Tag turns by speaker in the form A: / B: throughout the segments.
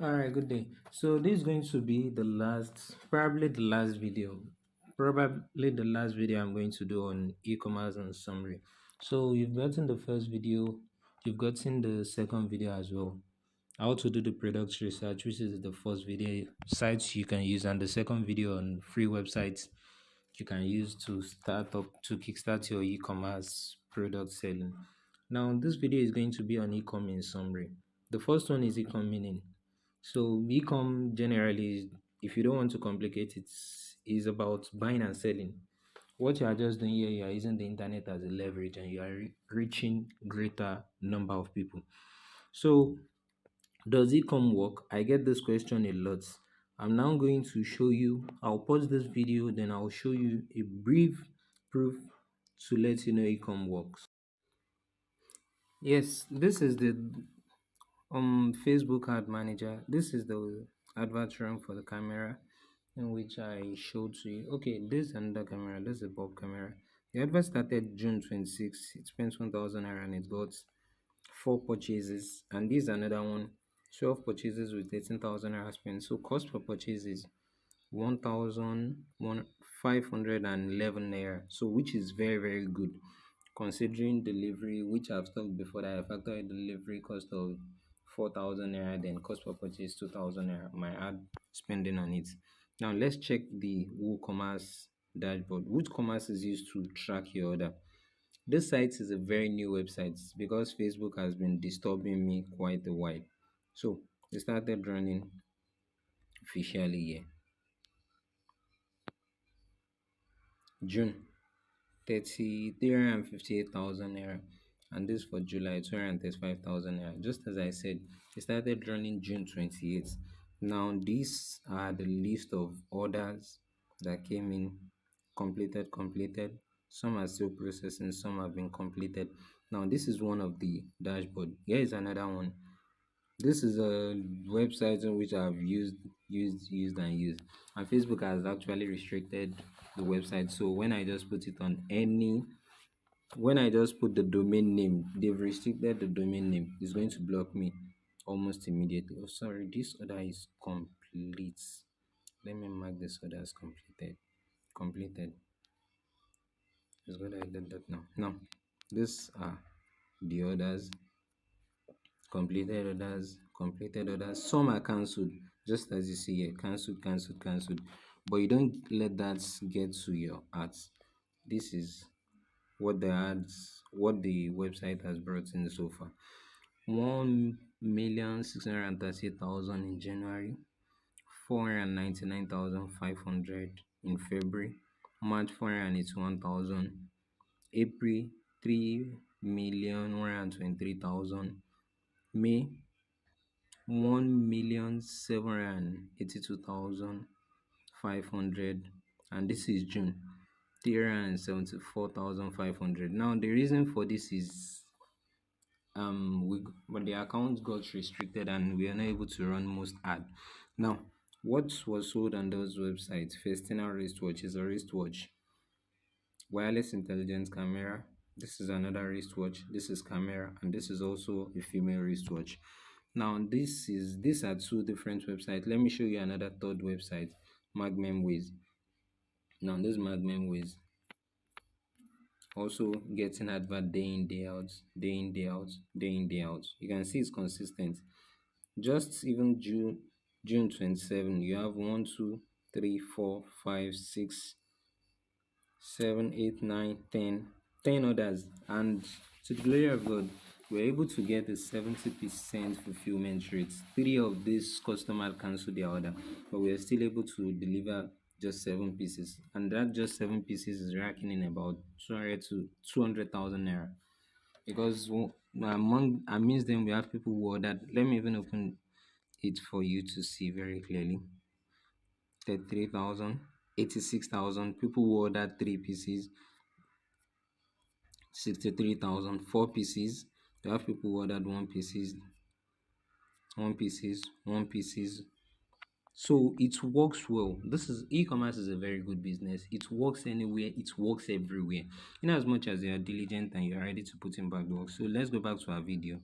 A: All right, good day. So this is going to be the last, probably the last video I'm going to do on e-commerce and summary. So you've gotten the first video, you've gotten the second video as well. How to do the product research, which is the first video sites you can use, and the second video on free websites you can use to kickstart your e-commerce product selling. Now this video is going to be on e-commerce summary. The first one is e-com meaning. So ecom generally, if you don't want to complicate it, is about buying and selling. What you are just doing here, you are using the internet as a leverage and you are reaching greater number of people. So does ecom work? I get this question a lot. I'm now going to show you, I'll pause this video, then I'll show you a brief proof to let you know ecom works. Yes, this is the Facebook ad manager. This is the advert run for the camera in which I showed to you. Okay, this is another camera. This is a bulb camera. The advert started June 26th. It spent 1,000 naira and it got 4 purchases. And this is another one, 12 purchases with 18,000 naira spent. So cost per purchase is 1,511 naira. So which is very, very good considering delivery, which I've talked before that I factor in delivery cost of 4,000 naira, then cost per purchase 2,000 naira, my ad spending on it. Now let's check the WooCommerce dashboard. WooCommerce is used to track your order. This site is a very new website because Facebook has been disturbing me quite a while. So it started running officially here. June 358,000 naira, and this for July 235,000 naira. Just as I said, it started running June 28th. Now these are the list of orders that came in, completed. Some are still processing, some have been completed. Now this is one of the dashboard. Here is another one. This is a website in which I've used, and Facebook has actually restricted the website. So when I just put it on when I just put the domain name, they've restricted the domain name. It's going to block me almost immediately. Oh, sorry, this order is complete. Let me mark this order as completed. Completed. It's good I did that now. Now, these are the orders, completed orders. Some are cancelled, just as you see here, cancelled. But you don't let that get to your ads. This is what the website has brought in so far. 1,638,000 in January, 499,500 in February, March 481,000, April 3,123,000, May 1,782,500, and this is June 374,500. Now the reason for this is but the account got restricted and we are not able to run most ad. Now what was sold on those websites? Festina wristwatch is a wristwatch, wireless intelligence camera. This is another wristwatch. This is camera, and this is also a female wristwatch. Now these are two different websites. Let me show you another third website, Magmemways. Now this Magmemways also getting advert day in, day out, day in, day out, day in, day out. You can see it's consistent. Just even June 27, you have 1, 2, 3, 4, 5, 6, 7, 8, 9, 10, 10 orders, and to the glory of God, we're able to get a 70% fulfillment rate. 3 of these customers cancelled their order, but we are still able to deliver just 7 pieces, and that just 7 pieces is racking in about 200 to 200,000 naira. Because amongst them we have people who ordered. Let me even open it for you to see very clearly. 33,000, 86,000 people who ordered 3 pieces, 63,000, 4 pieces. We have people who ordered 1 pieces. So it works well. This is e-commerce is a very good business. It works anywhere, it works everywhere. In as much as you are diligent and you are ready to put in back the work. So let's go back to our video.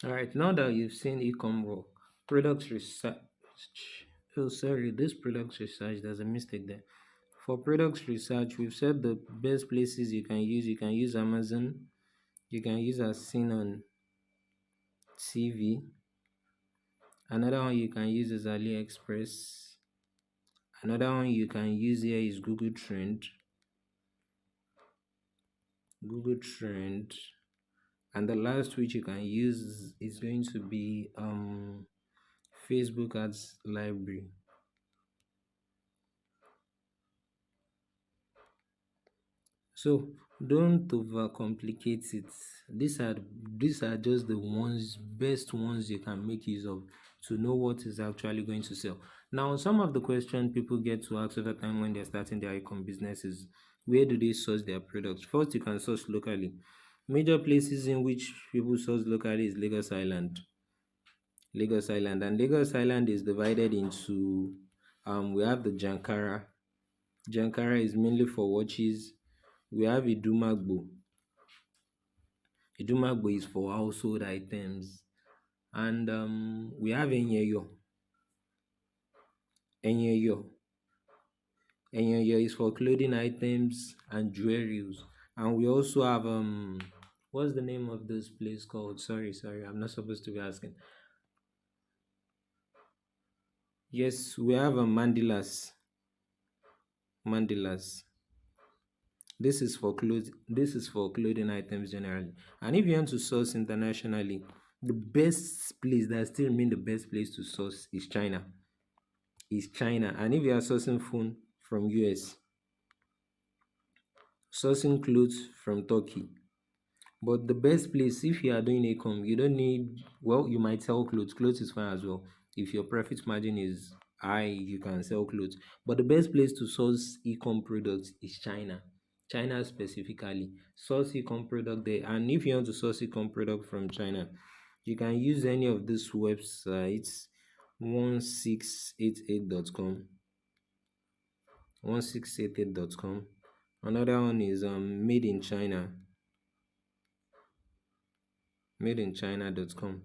A: All right, now that you've seen e-com work, Product research. Oh, sorry, this product research, there's a mistake there. For product research, we've said the best places you can use Amazon, you can use as seen on TV. Another one you can use is AliExpress. Another one you can use here is Google Trend. And the last which you can use is going to be Facebook Ads Library. So don't overcomplicate it. These are just the best ones you can make use of to know what is actually going to sell. Now, some of the questions people get to ask all the time when they're starting their ecom business is, where do they source their products? First, you can source locally. Major places in which people source locally is Lagos Island. Lagos Island, and Lagos Island is divided into we have the Jankara. Jankara is mainly for watches. We have Idumagbo. Idumagbo is for household items. And we have Enyeyo. Enyeyo. Enyeyo is for clothing items and jewelries. And we also have what's the name of this place called? Sorry, I'm not supposed to be asking. Yes, we have Mandilas. Mandilas. This is for clothing items generally. And if you want to source internationally, the best place that still remain the best place to source is China. And if you are sourcing phone from US, sourcing clothes from Turkey. But the best place, if you are doing e-com, you don't need, well, you might sell clothes. Clothes is fine as well. If your profit margin is high, you can sell clothes. But the best place to source e-com products is China. China specifically. Source e-com product there. And if you want to source e-com product from China, you can use any of these websites, 1688.com. 1688.com. Another one is made in China. madeinchina.com,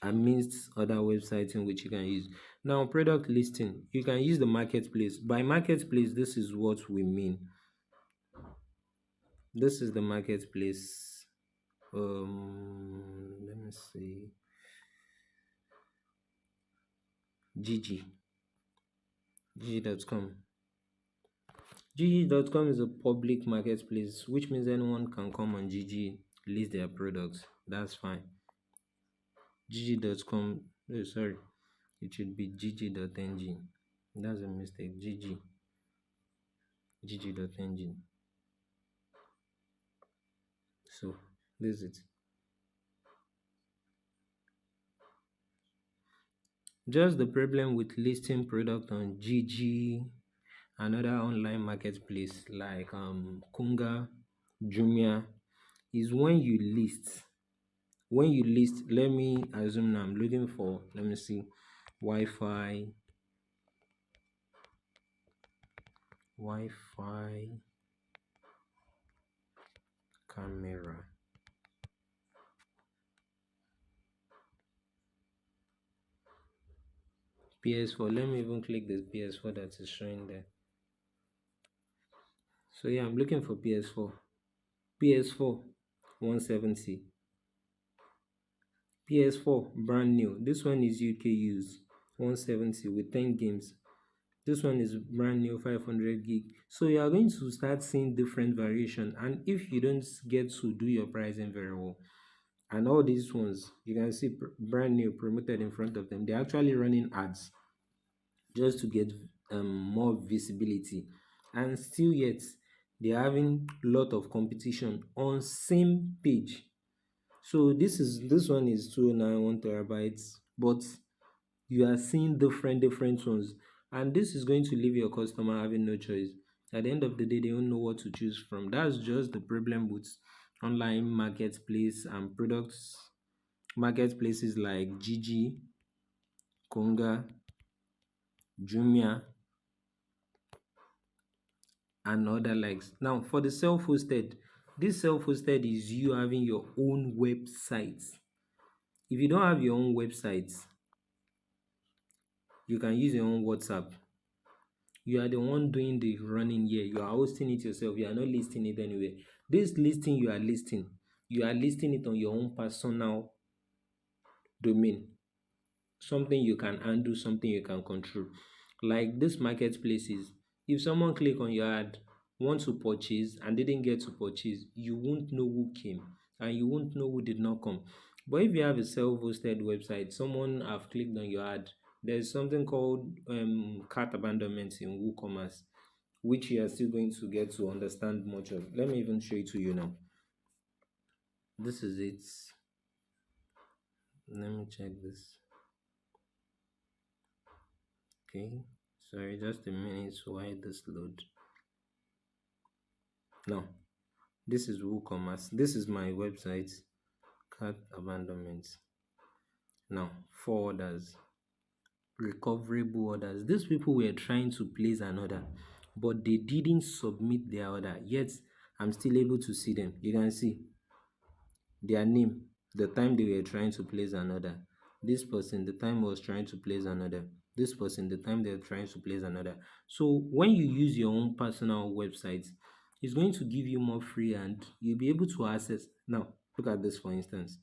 A: amidst other websites in which you can use. Now, product listing, you can use the marketplace. By marketplace, this is what we mean. This is the marketplace. Let me see. gg.com. gg.com is a public marketplace, which means anyone can come on gg, list their products. That's fine. gg.com, oh, sorry, it should be gg.ng. That's a mistake. gg.ng. So this is it. Just the problem with listing product on gg, another online marketplace like Kunga, Jumia, is when you list. Let me assume now I'm looking for, let me see, Wi-Fi camera. PS4. Let me even click this PS4 that is showing there. So yeah, I'm looking for PS4. PS4 170. PS4 brand new. This one is UK use 170 with 10 games. This one is brand new 500 gig. So you are going to start seeing different variation, and if you don't get to do your pricing very well, and all these ones you can see brand new promoted in front of them, they're actually running ads just to get more visibility, and still yet they're having a lot of competition on same page. So this one is 291 terabytes, but you are seeing different ones, and this is going to leave your customer having no choice. At the end of the day, they don't know what to choose from. That's just the problem with online marketplace and products marketplaces like Gigi, Konga, Jumia, and other likes. Now, for the self-hosted, this self-hosted is you having your own website. If you don't have your own website, you can use your own WhatsApp. You are the one doing the running here. You are hosting it yourself. You are not listing it anywhere. This listing you are listing it on your own personal domain. Something you can handle, something you can control. Like this marketplaces, if someone click on your ad, want to purchase and didn't get to purchase, you won't know who came and you won't know who did not come. But if you have a self-hosted website, someone have clicked on your ad, there's something called cart abandonment in WooCommerce, which you are still going to get to understand much of. Let me even show it to you now. This is it. Let me check this. Okay, sorry, just a minute while this load. Now, this is WooCommerce. This is my website, cart abandonment. Now, four orders, recoverable orders. These people were trying to place an order, but they didn't submit their order. Yet, I'm still able to see them. You can see their name, the time they were trying to place an order. This person, the time was trying to place an order. This person, the time they're trying to place an order. So when you use your own personal website, it's going to give you more free and you'll be able to access. Now, look at this for instance.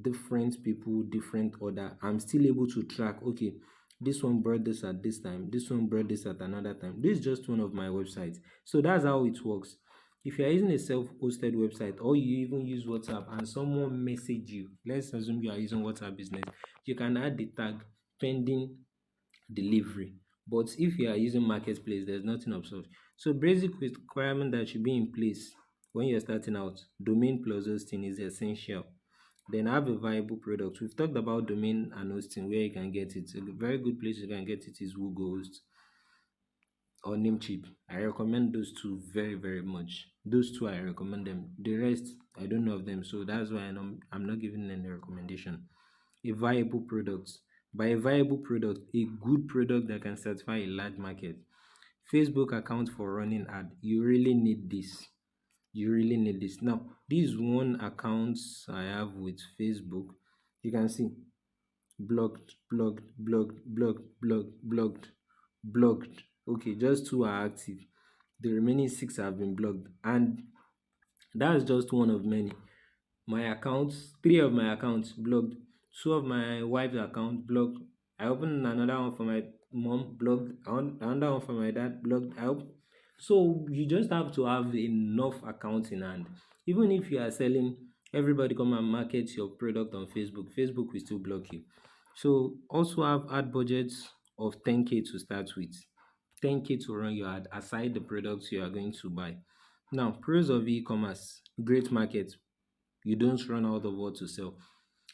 A: Different people, different order. I'm still able to track, okay, this one brought this at this time, this one brought this at another time. This is just one of my websites. So that's how it works. If you're using a self-hosted website or you even use WhatsApp and someone message you, let's assume you are using WhatsApp business, you can add the tag pending delivery. But if you are using marketplace, there's nothing of such. So basic requirement that should be in place when you're starting out, domain plus hosting is essential. Then have a viable product. We've talked about domain and hosting, where you can get it. A very good place you can get it is Google Host or Namecheap. I recommend those two very, very much. Those two I recommend them. The rest I don't know of them, so that's why I'm not giving any recommendation. A viable product. By a viable product, a good product that can satisfy a large market. Facebook account for running ad. You really need this. You really need this. Now, this one account I have with Facebook. You can see blocked, blocked, blocked, blocked, blocked, blocked, blocked. Okay, just two are active. The remaining six have been blocked, and that's just one of many. My accounts, three of my accounts blocked, two of my wife's account blocked. I opened another one for my mom blocked, another one for my dad blocked. So you just have to have enough accounts in hand. Even if you are selling, everybody come and market your product on Facebook, Facebook will still block you. So also have ad budgets of 10K to start with. 10K to run your ad aside the products you are going to buy. Now, pros of e-commerce, great market, you don't run out of what to sell.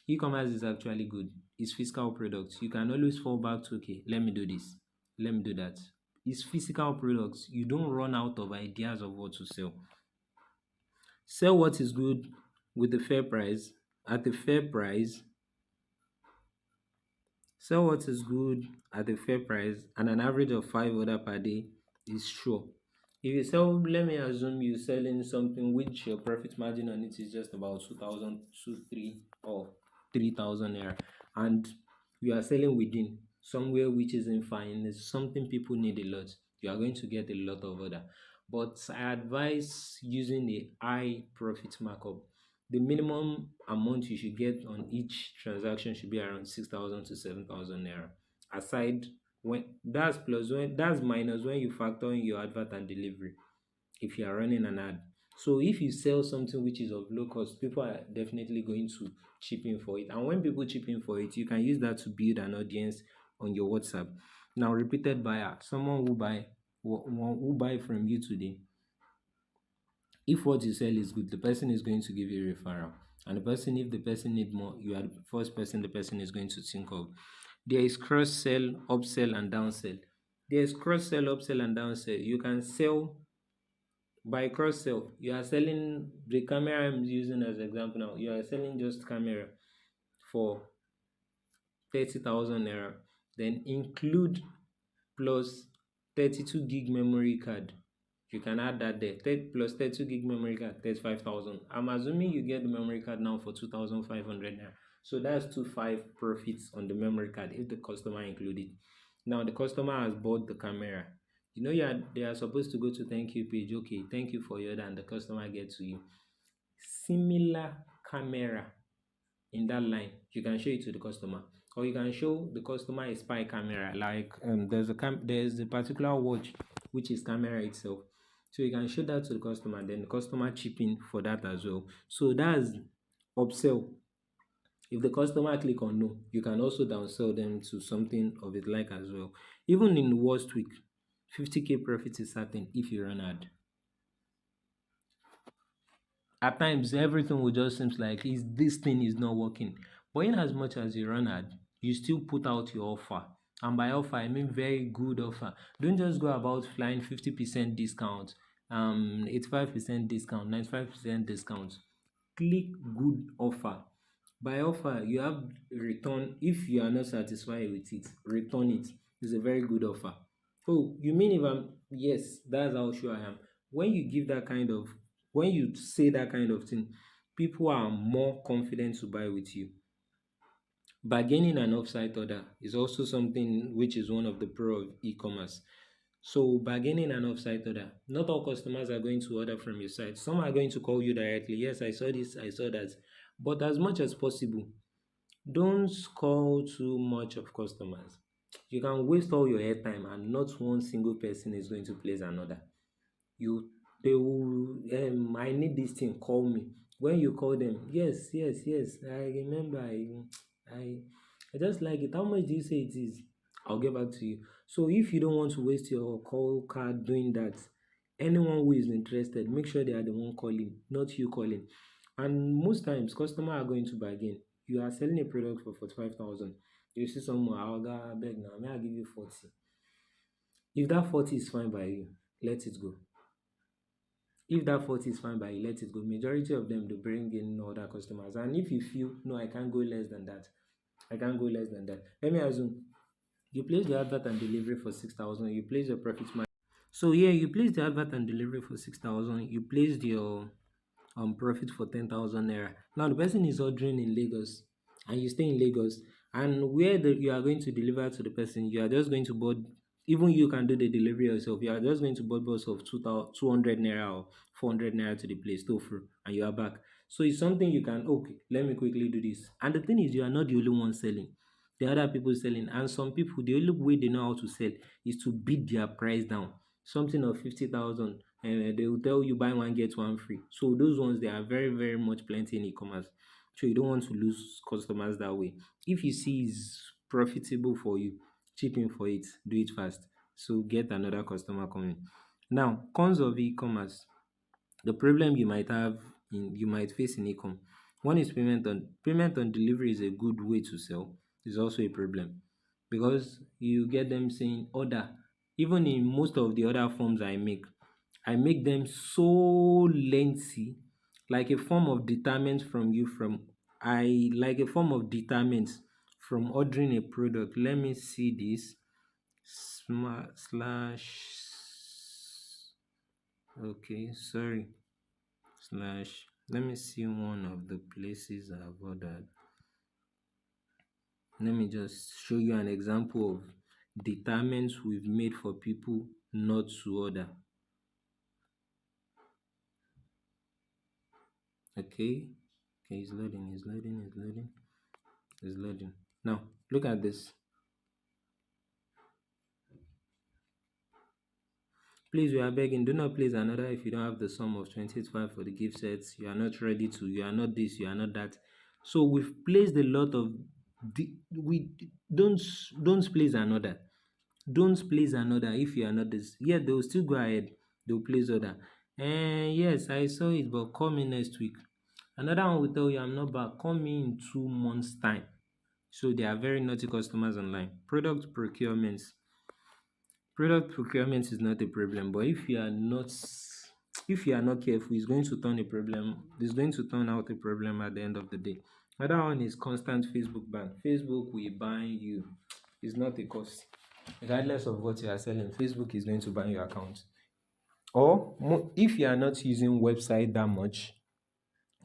A: E-commerce is actually good. It's physical products. You can always fall back to, okay, let me do this, let me do that. It's physical products. You don't run out of ideas of what to sell. Sell what is good with a fair price at a fair price. Sell what is good at a fair price and an average of 5 order per day is sure. If you sell, let me assume you're selling something which your profit margin on it is just about 2,000, 3 or 3,000 naira, and you are selling within somewhere which isn't fine, it's something people need a lot, you are going to get a lot of order. But I advise using a high profit markup. The minimum amount you should get on each transaction should be around 6,000 to 7,000 naira. Aside when that's plus when that's minus when you factor in your advert and delivery if you are running an ad. So if you sell something which is of low cost, people are definitely going to chip in for it. And when people chip in for it, you can use that to build an audience on your WhatsApp. Now, repeated buyer, someone who buy from you today, if what you sell is good, the person is going to give you a referral. And the person, if the person need more, you are the first person the person is going to think of. There is cross sell, upsell, and downsell. There is cross sell, upsell, and downsell. You can sell by cross sell. You are selling the camera I'm using as example now. You are selling just camera for 30,000 naira. Then include plus 32 gig memory card. You can add that there. 30 plus 32 gig memory card, 35,000. I'm assuming you get the memory card now for 2,500 naira. So that's 2,500 profits on the memory card if the customer included. Now the customer has bought the camera. You know, they are supposed to go to thank you page. Okay, thank you for your order, and the customer gets to you. Similar camera in that line, you can show it to the customer, or you can show the customer a spy camera. Like there's a particular watch which is camera itself, so you can show that to the customer, then the customer chip in for that as well. So that's upsell. If the customer click on no, you can also downsell them to something of it like as well. Even in the worst week, 50k profit is certain if you run ad. At times everything will just seems like this thing is not working, but in as much as you run ad, you still put out your offer. And by offer I mean very good offer. Don't just go about flying 50% discount, 85% discount, 95% discount. Click good offer. By offer you have return. If you are not satisfied with it, return it. It's a very good offer. Oh, you mean if I'm, yes, that's how sure I am. When you give that kind of, when you say that kind of thing, people are more confident to buy with you. Bargaining an offsite order is also something which is one of the pro of e-commerce. So bargaining an offsite order, not all customers are going to order from your site. Some are going to call you directly. Yes, I saw this, I saw that. But as much as possible, don't call too much of customers. You can waste all your airtime and not one single person is going to place an order. You They will, I need this thing, call me. When you call them, yes, yes, yes, I remember, I I just like it. How much do you say it is? I'll get back to you. So if you don't want to waste your call card doing that, anyone who is interested, make sure they are the one calling, not you calling. And most times customers are going to bargain. You are selling a product for 45,000. You see someone, I'll go beg now, may I give you 40? If that 40 is fine by you, let it go. If that 40 is fine by you, let it go. Majority of them, they bring in other customers. And if you feel, no, I can't go less than that, I can't go less than that. Let me assume you place the advert and delivery for 6,000, you place your profit margin. So here you place the advert and delivery for 6,000, you placed your profit for 10,000 naira. Now the person is ordering in Lagos and you stay in Lagos, and where you are going to deliver to the person, you are just going to board. Even you can do the delivery yourself. You are just going to board bus of 200 naira or 400 naira to the place, tofu, and you are back. So it's something you can, okay, let me quickly do this. And the thing is, you are not the only one selling. The other people selling, and some people, the only way they know how to sell is to beat their price down. Something of 50,000, and they will tell you buy one get one free. So those ones, they are very very much plenty in e-commerce. So you don't want to lose customers that way. If you see it's profitable for you, chip in for it, do it fast. So get another customer coming. Now, cons of e-commerce. The problem you might face in e-com. One is payment on delivery is a good way to sell. Is also a problem because you get them saying order. Even in most of the other forms I make them so lengthy, like a form of determent from you from I like a form of determent from ordering a product. Let me see this. Slash, okay, sorry, slash, let me see one of the places I've ordered. Let me just show you an example of determinants we've made for people not to order. Okay, it's loading, it's loading. Now look at this. Please, we are begging, do not place another if you don't have the sum of 28.5 for the gift sets. You are not ready to, you are not this, you are not that. So we've placed a lot of we don't place another. Don't place another if you are not this. Yeah, they will still go ahead. They will place order. And yes, I saw it, but call me next week. Another one will tell you I'm not back. Call me in 2 months' time. So they are very naughty customers online. Product procurement is not a problem, but if you are not careful, it's going to turn a problem. It's going to turn out a problem at the end of the day. Another one is constant Facebook ban. Facebook will ban you. It's not a cost. Regardless of what you are selling, Facebook is going to ban your account. Or if you are not using website that much,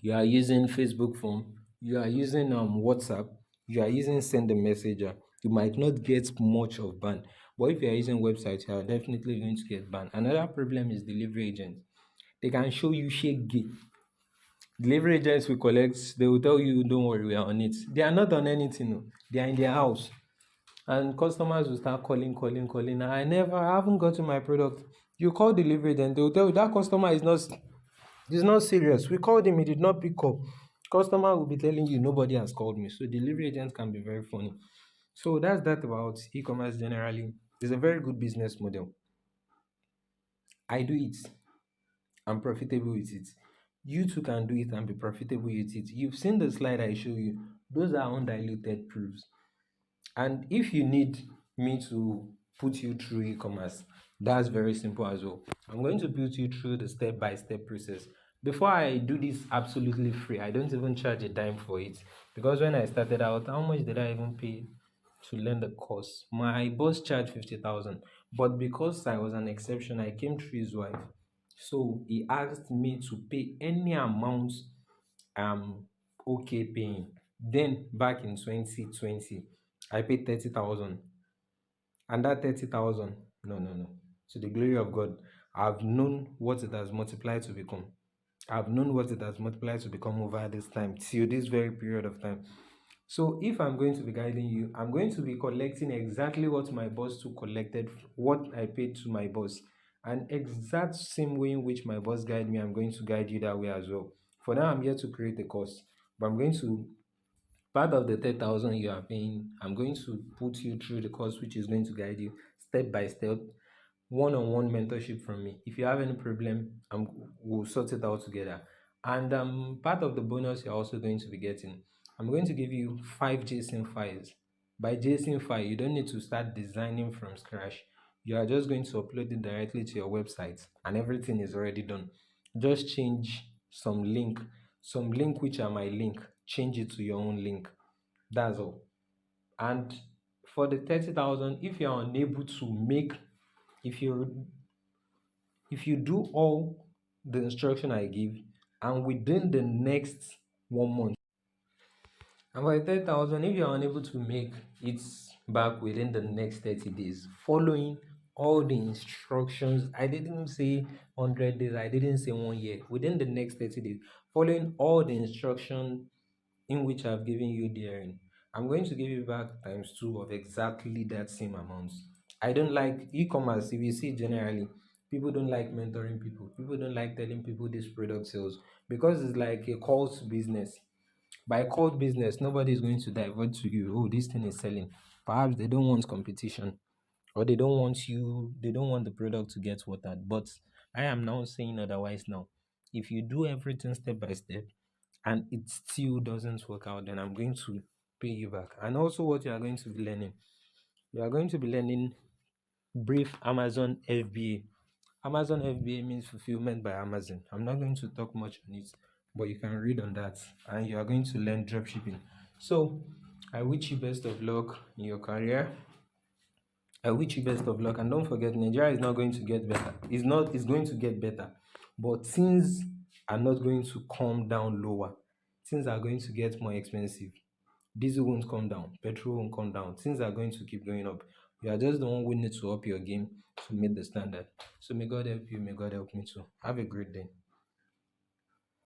A: you are using Facebook form, you are using WhatsApp, you are using send a messenger, you might not get much of ban. But if you are using website, you are definitely going to get ban. Another problem is delivery agents. They can show you shake gate. Delivery agents will collect, they will tell you, don't worry, we are on it. They are not on anything, no. They are in their house. And customers will start calling. I haven't gotten my product. You call delivery, then they will tell you that customer is not serious. We called him, he did not pick up. Customer will be telling you nobody has called me. So delivery agents can be very funny. So that's that about e-commerce generally. It's a very good business model. I do it. I'm profitable with it. You too can do it and be profitable with it. You've seen the slide I show you. Those are undiluted proofs. And if you need me to put you through e-commerce, that's very simple as well. I'm going to put you through the step-by-step process. Before I do this absolutely free, I don't even charge a dime for it. Because when I started out, how much did I even pay to learn the course? My boss charged 50,000. But because I was an exception, I came through his wife. So he asked me to pay any amount I'm okay paying. Then back in 2020, I paid 30,000. And that 30,000, no. To the glory of God, I've known what it has multiplied to become. I've known what it has multiplied to become over this time, till this very period of time. So if I'm going to be guiding you, I'm going to be collecting exactly what my boss too collected, what I paid to my boss. And exact same way in which my boss guide me, I'm going to guide you that way as well. For now, I'm here to create a course, but I'm going to, part of the 10,000 you are paying, I'm going to put you through the course, which is going to guide you step by step, one-on-one mentorship from me. If you have any problem, we'll sort it out together. And part of the bonus you're also going to be getting, I'm going to give you 5 JSON files. By JSON file, you don't need to start designing from scratch. You are just going to upload it directly to your website, and everything is already done. Just change some link which are my link, change it to your own link. That's all. And for the 30,000, if you are unable to make, if you if you do all the instruction I give, and within the next 1 month, and by 30,000, if you are unable to make it back within the next 30 days, following all the instructions, I didn't say 100 days, I didn't say 1 year, within the next 30 days, following all the instructions in which I've given you therein, I'm going to give you back times two of exactly that same amount. I don't like e-commerce. If you see generally, people don't like mentoring people. People don't like telling people this product sells, because it's like a cult business. By cult business, nobody is going to divert to you. Oh, this thing is selling. Perhaps they don't want competition, or they don't want the product to get watered. But I am now saying otherwise now. If you do everything step by step and it still doesn't work out, then I'm going to pay you back. And also, what you are going to be learning, you are going to be learning brief Amazon FBA. Amazon FBA means fulfillment by Amazon. I'm not going to talk much on it, but you can read on that, and you are going to learn dropshipping. So I wish you best of luck in your career. I wish you best of luck, and don't forget, Nigeria is not going to get better. It's going to get better, but things are not going to come down lower. Things are going to get more expensive. Diesel won't come down, petrol won't come down. Things are going to keep going up. You are just the one who needs to up your game to meet the standard. So may God help you, may God help me too. Have a great day.